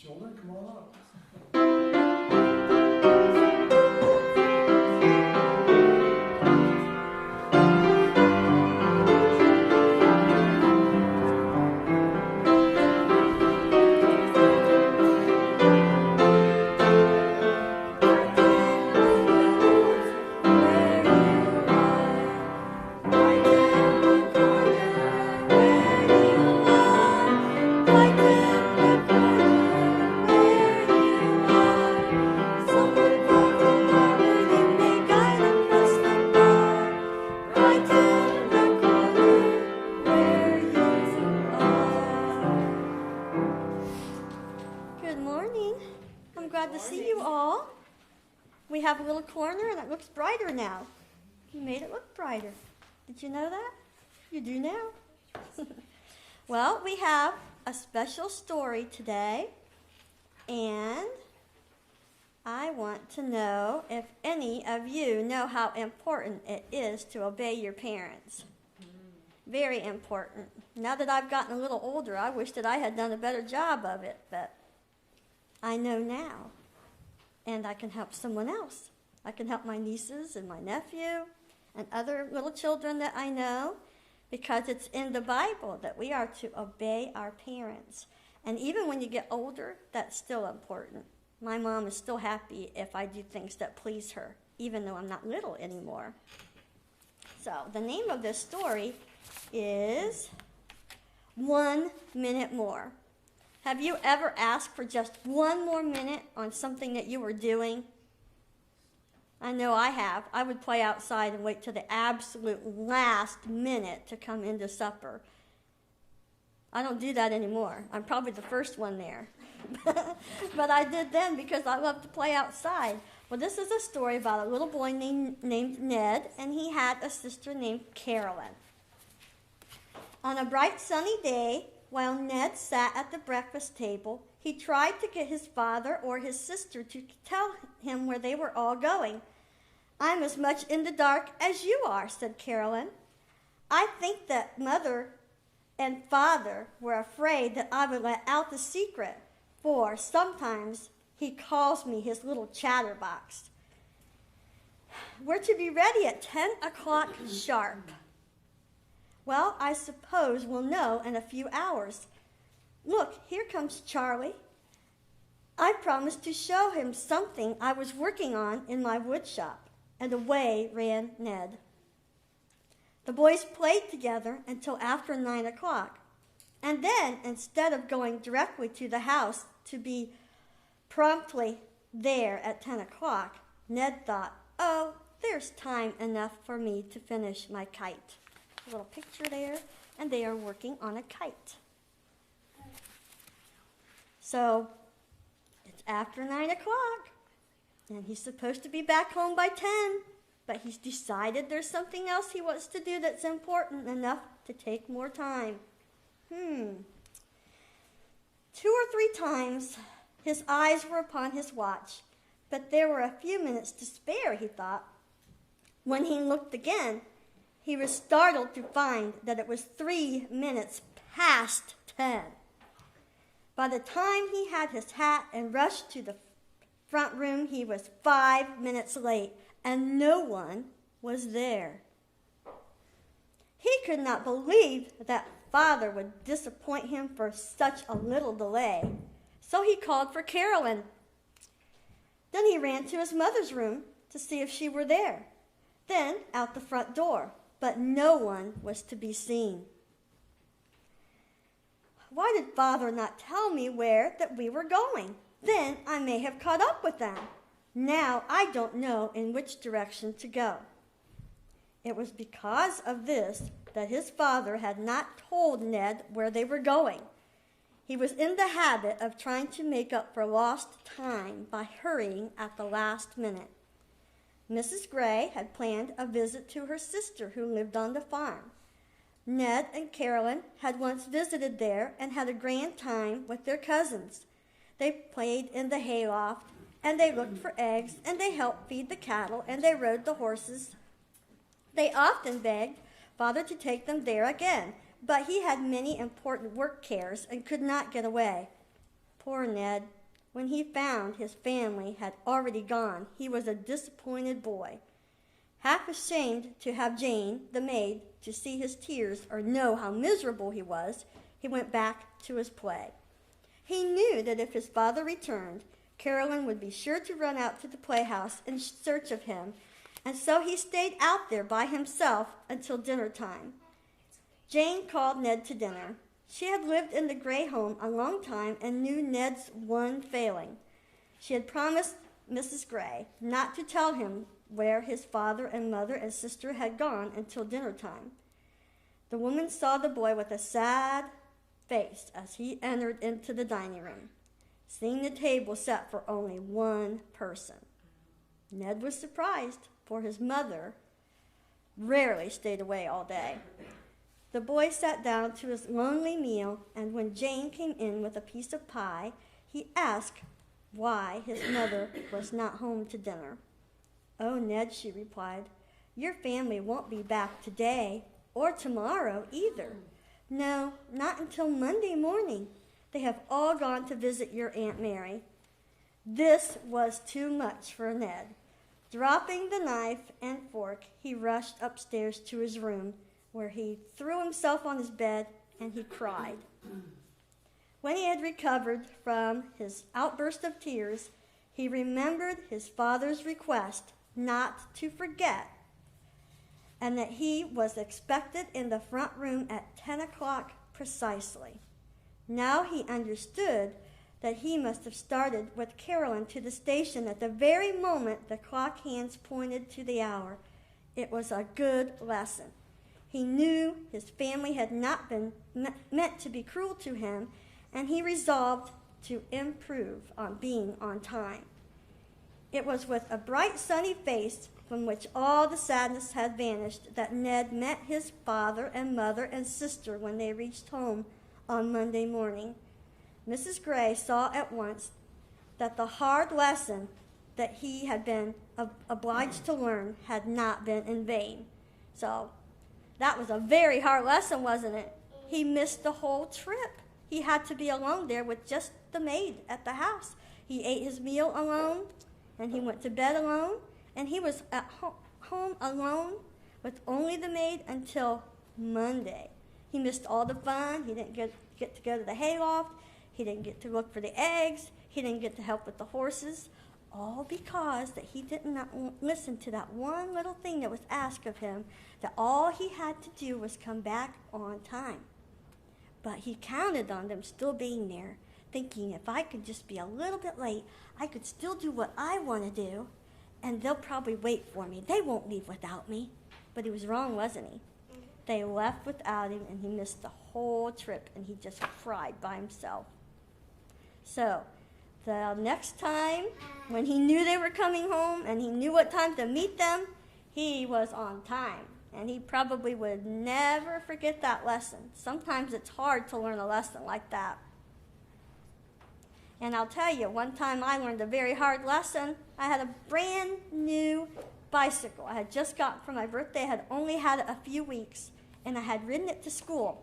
Children, come on up. We have a little corner and it looks brighter now. You made it look brighter. Did you know that? You do now? Well, we have a special story today, and I want to know if any of you know how important it is to obey your parents. Very important. Now that I've gotten a little older, I wish that I had done a better job of it, but I know now. And I can help someone else. I can help my nieces and my nephew and other little children that I know, because it's in the Bible that we are to obey our parents. And even when you get older, that's still important. My mom is still happy if I do things that please her, even though I'm not little anymore. So the name of this story is 1 Minute More. Have you ever asked for just 1 more minute on something that you were doing? I know I have. I would play outside and wait till the absolute last minute to come into supper. I don't do that anymore. I'm probably the first one there. But I did then because I love to play outside. Well, this is a story about a little boy named Ned, and he had a sister named Carolyn. On a bright sunny day, while Ned sat at the breakfast table, he tried to get his father or his sister to tell him where they were all going. "I'm as much in the dark as you are," said Carolyn. "I think that Mother and Father were afraid that I would let out the secret, for sometimes he calls me his little chatterbox. We're to be ready at 10 o'clock sharp." "Well, I suppose we'll know in a few hours. Look, here comes Charlie. I promised to show him something I was working on in my wood shop." And away ran Ned. The boys played together until after 9 o'clock. And then, instead of going directly to the house to be promptly there at 10 o'clock, Ned thought, "Oh, there's time enough for me to finish my kite." A little picture there, and they are working on a kite. So it's after 9 o'clock, and he's supposed to be back home by 10, but he's decided there's something else he wants to do that's important enough to take more time. 2 or 3 times his eyes were upon his watch, but there were a few minutes to spare, he thought. When he looked again, he was startled to find that it was 3 minutes past 10. By the time he had his hat and rushed to the front room, he was 5 minutes late, and no one was there. He could not believe that Father would disappoint him for such a little delay, so he called for Carolyn. Then he ran to his mother's room to see if she were there, then out the front door, but no one was to be seen. "Why did Father not tell me where that we were going? Then I may have caught up with them. Now I don't know in which direction to go." It was because of this that his father had not told Ned where they were going. He was in the habit of trying to make up for lost time by hurrying at the last minute. Mrs. Gray had planned a visit to her sister who lived on the farm. Ned and Carolyn had once visited there and had a grand time with their cousins. They played in the hayloft, and they looked for eggs, and they helped feed the cattle, and they rode the horses. They often begged Father to take them there again, but he had many important work cares and could not get away. Poor Ned. When he found his family had already gone, he was a disappointed boy. Half ashamed to have Jane, the maid, to see his tears or know how miserable he was, he went back to his play. He knew that if his father returned, Carolyn would be sure to run out to the playhouse in search of him, and so he stayed out there by himself until dinner time. Jane called Ned to dinner. She had lived in the Gray home a long time and knew Ned's one failing. She had promised Mrs. Gray not to tell him where his father and mother and sister had gone until dinner time. The woman saw the boy with a sad face as he entered into the dining room, seeing the table set for only one person. Ned was surprised, for his mother rarely stayed away all day. The boy sat down to his lonely meal, and when Jane came in with a piece of pie, he asked why his mother was not home to dinner. "Oh, Ned," she replied, "your family won't be back today or tomorrow either. No, not until Monday morning. They have all gone to visit your Aunt Mary." This was too much for Ned. Dropping the knife and fork, he rushed upstairs to his room, where he threw himself on his bed and he cried. When he had recovered from his outburst of tears, he remembered his father's request not to forget, and that he was expected in the front room at 10 o'clock precisely. Now he understood that he must have started with Carolyn to the station at the very moment the clock hands pointed to the hour. It was a good lesson. He knew his family had not been meant to be cruel to him, and he resolved to improve on being on time. It was with a bright, sunny face from which all the sadness had vanished that Ned met his father and mother and sister when they reached home on Monday morning. Mrs. Gray saw at once that the hard lesson that he had been obliged to learn had not been in vain. So that was a very hard lesson, wasn't it? He missed the whole trip. He had to be alone there with just the maid at the house. He ate his meal alone, and he went to bed alone, and he was at home alone with only the maid until Monday. He missed all the fun. He didn't get to go to the hayloft. He didn't get to look for the eggs. He didn't get to help with the horses, all because that he did not listen to that one little thing that was asked of him, that all he had to do was come back on time. But he counted on them still being there, thinking if I could just be a little bit late, I could still do what I want to do, and they'll probably wait for me. They won't leave without me. But he was wrong, wasn't he? They left without him, and he missed the whole trip, and he just cried by himself. So the next time, when he knew they were coming home and he knew what time to meet them, he was on time. And he probably would never forget that lesson. Sometimes it's hard to learn a lesson like that. And I'll tell you, one time I learned a very hard lesson. I had a brand new bicycle. I had just gotten for my birthday. I had only had it a few weeks, and I had ridden it to school.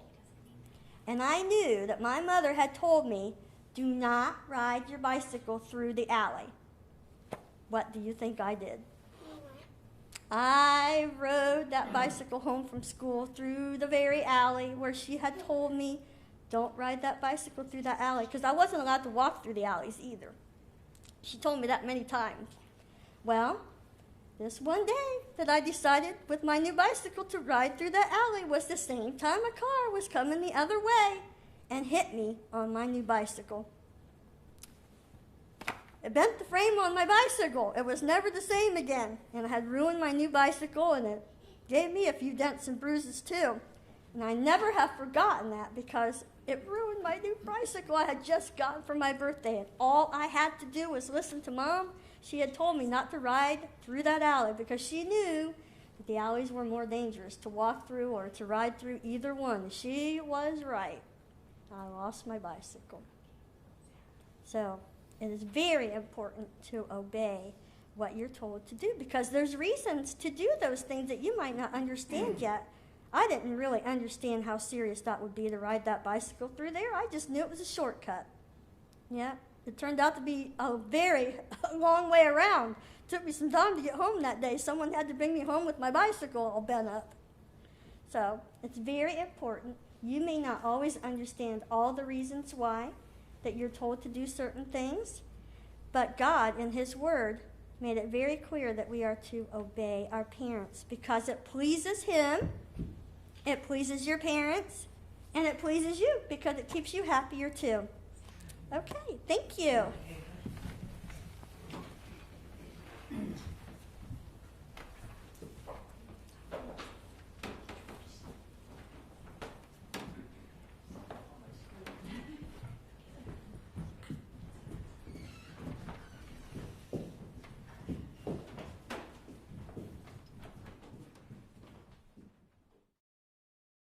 And I knew that my mother had told me, do not ride your bicycle through the alley. What do you think I did? I rode that bicycle home from school through the very alley where she had told me, don't ride that bicycle through that alley, because I wasn't allowed to walk through the alleys either. She told me that many times. Well, this one day that I decided with my new bicycle to ride through that alley was the same time a car was coming the other way and hit me on my new bicycle. It bent the frame on my bicycle. It was never the same again, and I had ruined my new bicycle, and it gave me a few dents and bruises too. And I never have forgotten that, because it ruined my new bicycle I had just gotten for my birthday, and all I had to do was listen to Mom. She had told me not to ride through that alley because she knew that the alleys were more dangerous to walk through or to ride through, either one. She was right. I lost my bicycle. So it is very important to obey what you're told to do, because there's reasons to do those things that you might not understand yet. I didn't really understand how serious that would be to ride that bicycle through there. I just knew it was a shortcut. Yeah, it turned out to be a very long way around. Took me some time to get home that day. Someone had to bring me home with my bicycle all bent up. So it's very important. You may not always understand all the reasons why that you're told to do certain things, but God in His Word made it very clear that we are to obey our parents because it pleases Him, it pleases your parents, and it pleases you because it keeps you happier too. Okay, thank you.